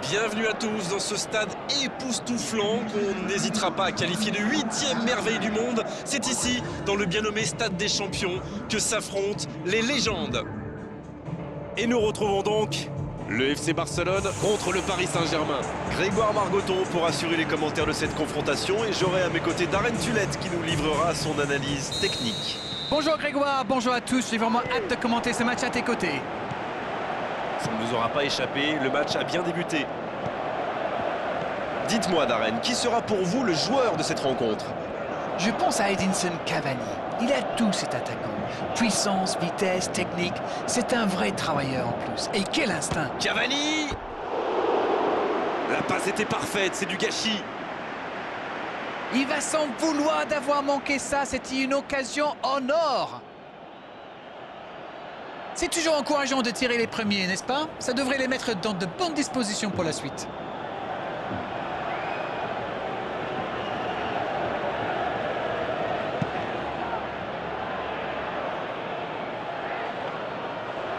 Bienvenue à tous dans ce stade époustouflant qu'on n'hésitera pas à qualifier de 8e merveille du monde. C'est ici, dans le bien nommé Stade des Champions, que s'affrontent les légendes. Et nous retrouvons donc le FC Barcelone contre le Paris Saint-Germain. Grégoire Margoton pour assurer les commentaires de cette confrontation et j'aurai à mes côtés Darren Tulette qui nous livrera son analyse technique. Bonjour Grégoire, bonjour à tous, j'ai vraiment hâte de commenter ce match à tes côtés. Ça ne vous aura pas échappé, le match a bien débuté. Dites-moi Darren, qui sera pour vous le joueur de cette rencontre? Je pense à Edinson Cavani. Il a tout cet attaquant. Puissance, vitesse, technique. C'est un vrai travailleur en plus. Et quel instinct! Cavani! La passe était parfaite, c'est du gâchis. Il va s'en vouloir d'avoir manqué ça. C'était une occasion en or. C'est toujours encourageant de tirer les premiers, n'est-ce pas? Ça devrait les mettre dans de bonnes dispositions pour la suite.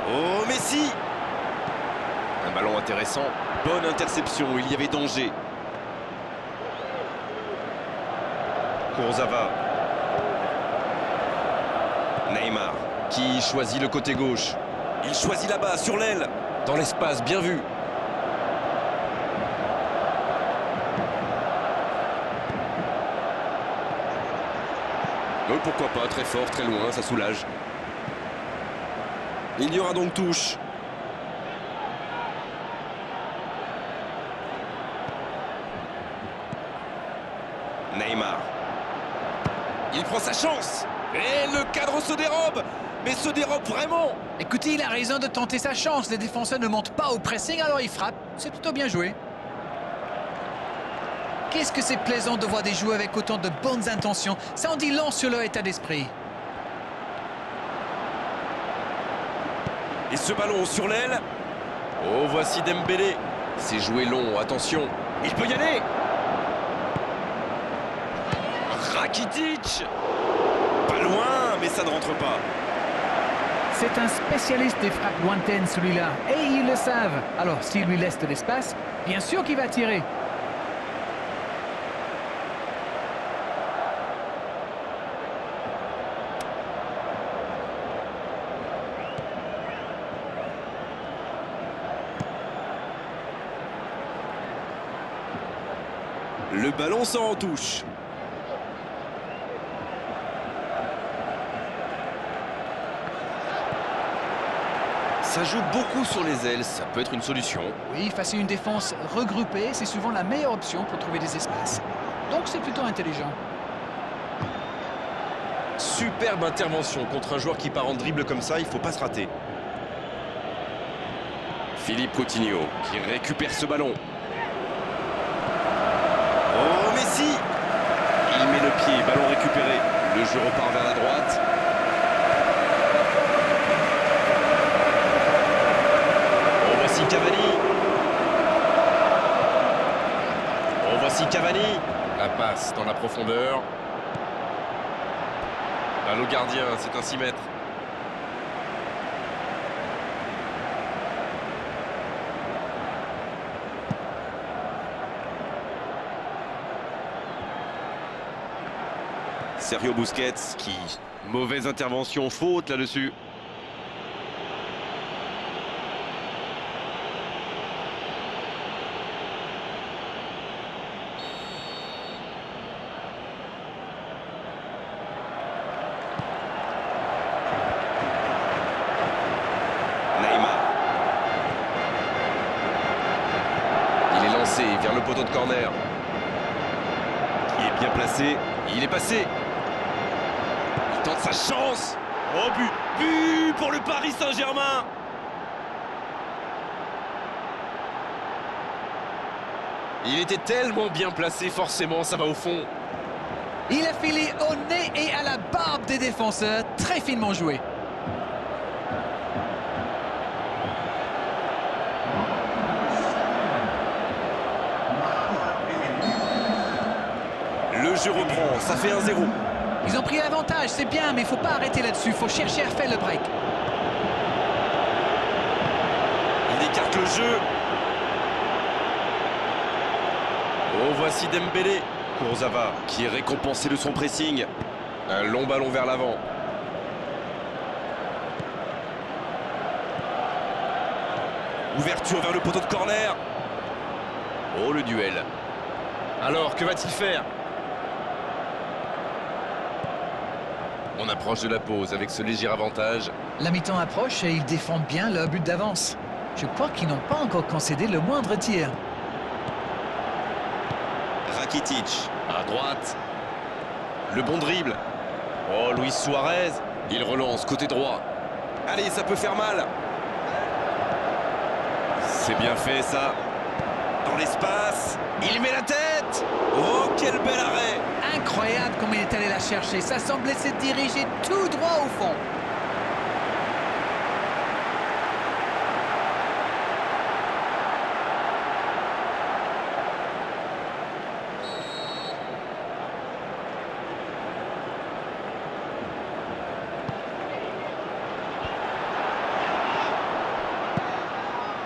Oh, Messi! Un ballon intéressant. Bonne interception, il y avait danger. Kurzawa. Neymar, qui choisit le côté gauche. Il choisit là-bas, sur l'aile. Dans l'espace, bien vu. Pourquoi pas, très fort, très loin, ça soulage. Il y aura donc touche. Neymar. Il prend sa chance. Et le cadre se dérobe. Mais se dérobe vraiment. Écoutez, il a raison de tenter sa chance. Les défenseurs ne montent pas au pressing, alors il frappe. C'est plutôt bien joué. Qu'est-ce que c'est plaisant de voir des joueurs avec autant de bonnes intentions. Ça en dit long sur leur état d'esprit. Et ce ballon sur l'aile. Oh, voici Dembélé. C'est joué long, attention. Il peut y aller. Rakitic. Pas loin, mais ça ne rentre pas. C'est un spécialiste des frappes lointaines, celui-là. Et ils le savent. Alors, s'il lui laisse de l'espace, bien sûr qu'il va tirer. Le ballon sort en touche. Ça joue beaucoup sur les ailes, ça peut être une solution. Oui, face à une défense regroupée, c'est souvent la meilleure option pour trouver des espaces. Donc c'est plutôt intelligent. Superbe intervention contre un joueur qui part en dribble comme ça, il ne faut pas se rater. Philippe Coutinho qui récupère ce ballon. Oh, Messi! Il met le pied, ballon récupéré. Le jeu repart vers la droite. Oh, voici Cavani. Oh, voici Cavani. La passe dans la profondeur. Balle au gardien, c'est un 6 mètres. Sergio Busquets qui... Mauvaise intervention, faute là-dessus. Neymar. Il est lancé vers le poteau de corner. Il est bien placé, il est passé. Il tente sa chance. Oh, but pour le Paris Saint-Germain. Il était tellement bien placé, forcément, ça va au fond. Il a filé au nez et à la barbe des défenseurs. Très finement joué. Le jeu reprend, ça fait 1-0. Ils ont pris l'avantage, c'est bien, mais il ne faut pas arrêter là-dessus. Il faut chercher à faire le break. Il écarte le jeu. Oh, voici Dembélé. Kurzawa qui est récompensé de son pressing. Un long ballon vers l'avant. Ouverture vers le poteau de corner. Oh, le duel. Alors, que va-t-il faire? On approche de la pause avec ce léger avantage. La mi-temps approche et ils défendent bien leur but d'avance. Je crois qu'ils n'ont pas encore concédé le moindre tir. Rakitic, à droite. Le bon dribble. Oh, Luis Suarez. Il relance côté droit. Allez, ça peut faire mal. C'est bien fait, ça. Dans l'espace. Il met la tête. Oh, quel bel arrêt. Incroyable comme il est allé la chercher. Ça semblait se diriger tout droit au fond.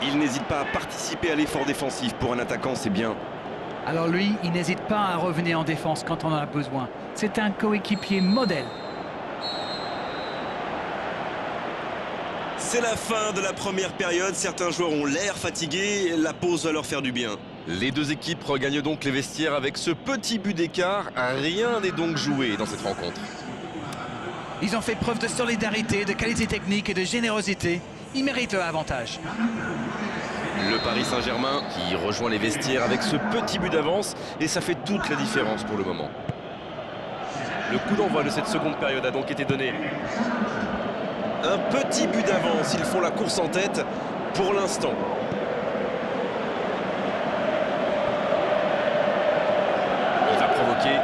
Il n'hésite pas à participer à l'effort défensif. Pour un attaquant, c'est bien. Alors lui, il n'hésite pas à revenir en défense quand on en a besoin. C'est un coéquipier modèle. C'est la fin de la première période. Certains joueurs ont l'air fatigués. La pause va leur faire du bien. Les deux équipes regagnent donc les vestiaires avec ce petit but d'écart. Rien n'est donc joué dans cette rencontre. Ils ont fait preuve de solidarité, de qualité technique et de générosité. Ils méritent leur avantage. Le Paris Saint-Germain qui rejoint les vestiaires avec ce petit but d'avance et ça fait toute la différence pour le moment. Le coup d'envoi de cette seconde période a donc été donné. Un petit but d'avance, ils font la course en tête pour l'instant. Il va provoquer.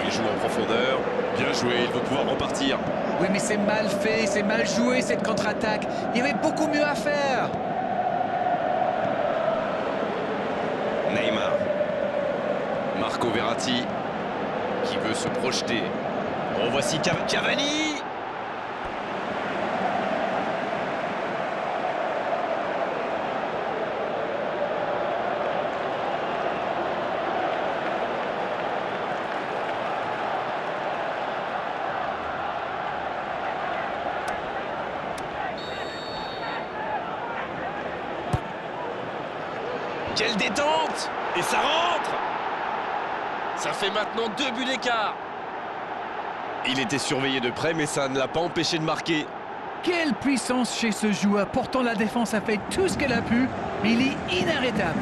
Il joue en profondeur. Bien joué, il va pouvoir repartir. Oui, mais c'est mal fait, c'est mal joué cette contre-attaque. Il y avait beaucoup mieux à faire. Neymar. Marco Verratti qui veut se projeter. Oh, voici Cavani. Quelle détente! Et ça rentre! Ça fait maintenant 2 buts d'écart. Il était surveillé de près, mais ça ne l'a pas empêché de marquer. Quelle puissance chez ce joueur. Pourtant, la défense a fait tout ce qu'elle a pu, mais il est inarrêtable.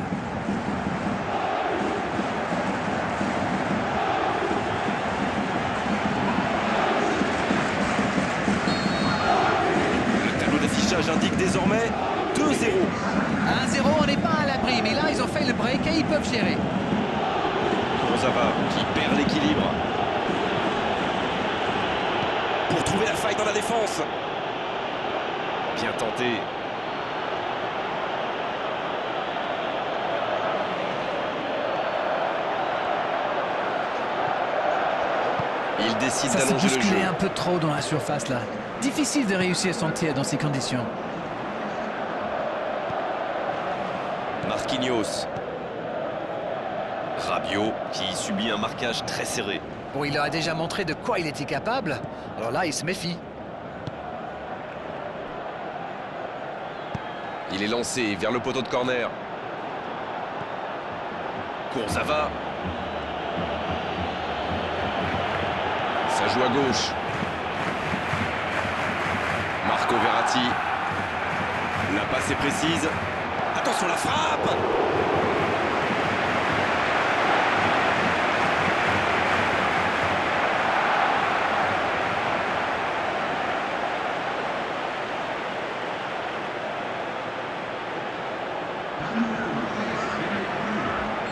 Le tableau d'affichage indique désormais 2-0. 1-0, on n'est pas à l'abri, mais là, ils ont fait le break et ils peuvent gérer. Kurzawa qui perd l'équilibre. Pour trouver la faille dans la défense. Bien tenté. Il décide Ça s'est d'allonger le jeu. bousculé un peu trop dans la surface, là. Difficile de réussir son tir dans ces conditions. Marquinhos. Rabiot qui subit un marquage très serré. Bon, il leur a déjà montré de quoi il était capable. Alors là, il se méfie. Il est lancé vers le poteau de corner. Kurzawa. Ça joue à gauche. Marco Verratti. La passe est précise. Attention la frappe!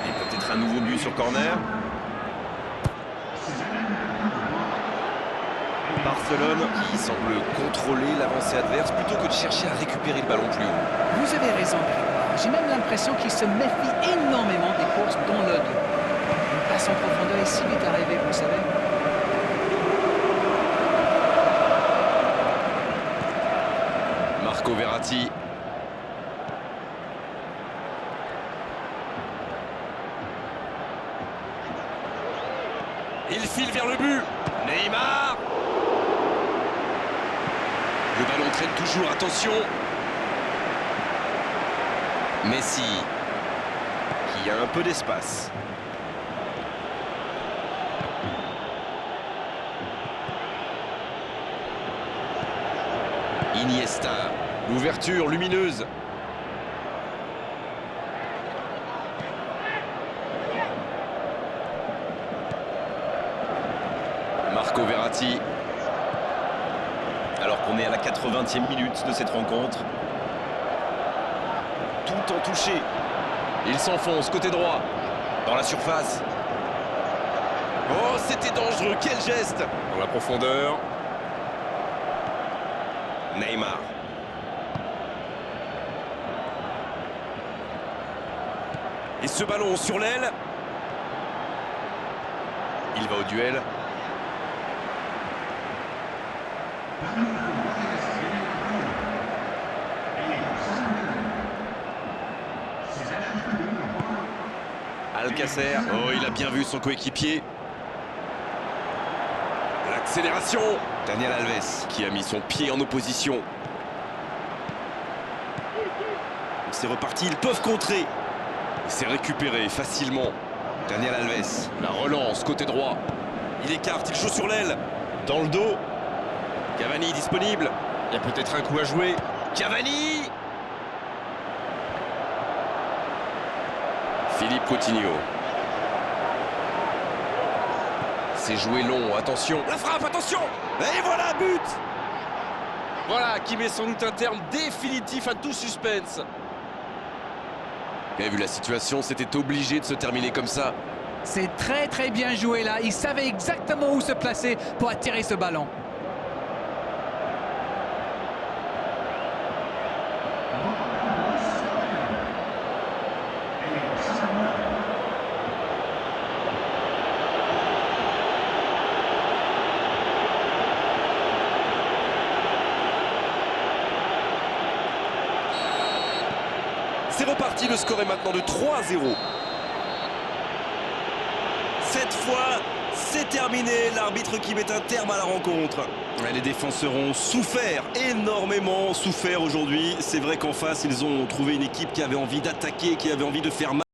Et peut-être un nouveau but sur corner. Barcelone qui semble contrôler l'avancée adverse plutôt que de chercher à récupérer le ballon plus haut. Vous avez raison, Grégoire. J'ai même l'impression qu'il se méfie énormément des courses dans le dos. Une passe en profondeur est si vite arrivée, vous savez. Marco Verratti. Il file vers le but. Neymar. Le ballon traîne toujours, attention. Messi, qui a un peu d'espace. Iniesta, l'ouverture lumineuse. Marco Verratti. Alors qu'on est à la 80e minute de cette rencontre. Tout en touché. Il s'enfonce côté droit. Dans la surface. Oh, c'était dangereux. Quel geste! Dans la profondeur. Neymar. Et ce ballon sur l'aile. Il va au duel. Alcacer. Oh, il a bien vu son coéquipier. L'accélération. Daniel Alves qui a mis son pied en opposition. C'est reparti, ils peuvent contrer. C'est récupéré facilement. Daniel Alves. La relance côté droit. Il écarte, il joue sur l'aile. Dans le dos. Cavani disponible. Il y a peut-être un coup à jouer. Cavani. Philippe Coutinho. C'est joué long, attention. La frappe, attention. Et voilà, but. Voilà, qui met sans doute un terme définitif à tout suspense. Vous avez vu la situation, c'était obligé de se terminer comme ça. C'est très bien joué là. Il savait exactement où se placer pour attirer ce ballon. C'est reparti, le score est maintenant de 3-0. Cette fois, c'est terminé. L'arbitre qui met un terme à la rencontre. Les défenseurs ont souffert, énormément souffert aujourd'hui. C'est vrai qu'en face, ils ont trouvé une équipe qui avait envie d'attaquer, qui avait envie de faire mal.